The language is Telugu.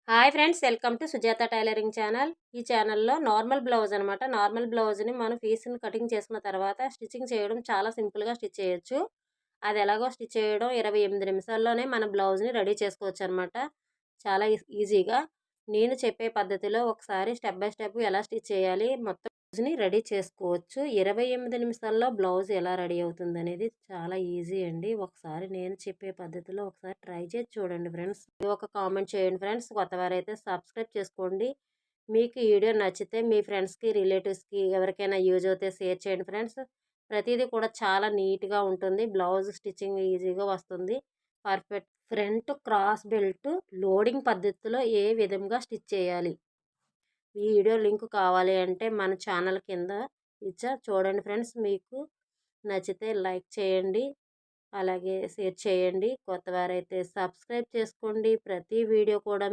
Hi friends, welcome to Sujatha tailoring channel. ఈ ఛానల్లో నార్మల్ బ్లౌజ్ అనమాట. నార్మల్ బ్లౌజ్ని మనం పీస్ని కటింగ్ చేసుకున్న తర్వాత స్టిచ్చింగ్ చేయడం చాలా సింపుల్గా స్టిచ్ చేయొచ్చు. అది ఎలాగో స్టిచ్ చేయడం 28 నిమిషాల్లోనే మన బ్లౌజ్ని రెడీ చేసుకోవచ్చు అనమాట. చాలా ఈజీగా నేను చెప్పే పద్ధతిలో ఒకసారి స్టెప్ బై స్టెప్ ఎలా స్టిచ్ చేయాలి మొత్తం బ్లౌజ్ని రెడీ చేసుకోవచ్చు. 28 నిమిషాల్లో బ్లౌజ్ ఎలా రెడీ అవుతుంది అనేది చాలా ఈజీ అండి. ఒకసారి నేను చెప్పే పద్ధతిలో ఒకసారి ట్రై చేసి చూడండి ఫ్రెండ్స్. ఒక కామెంట్ చేయండి ఫ్రెండ్స్. కొత్తవారైతే సబ్స్క్రైబ్ చేసుకోండి. మీకు ఈ వీడియో నచ్చితే మీ ఫ్రెండ్స్కి, రిలేటివ్స్కి ఎవరికైనా యూజ్ అవుతే షేర్ చేయండి ఫ్రెండ్స్. ప్రతిదీ కూడా చాలా నీట్గా ఉంటుంది. బ్లౌజ్ స్టిచ్చింగ్ ఈజీగా వస్తుంది. Perfect front cross belt loading పద్ధతిలో ఏ విధంగా స్టిచ్ చేయాలి, ఈ వీడియో లింక్ కావాలి అంటే మన ఛానల్ కింద ఇచ్చా చూడండి ఫ్రెండ్స్. మీకు నచ్చితే లైక్ చేయండి, అలాగే షేర్ చేయండి. కొత్తవారైతే సబ్స్క్రైబ్ చేసుకోండి. ప్రతి వీడియో కూడా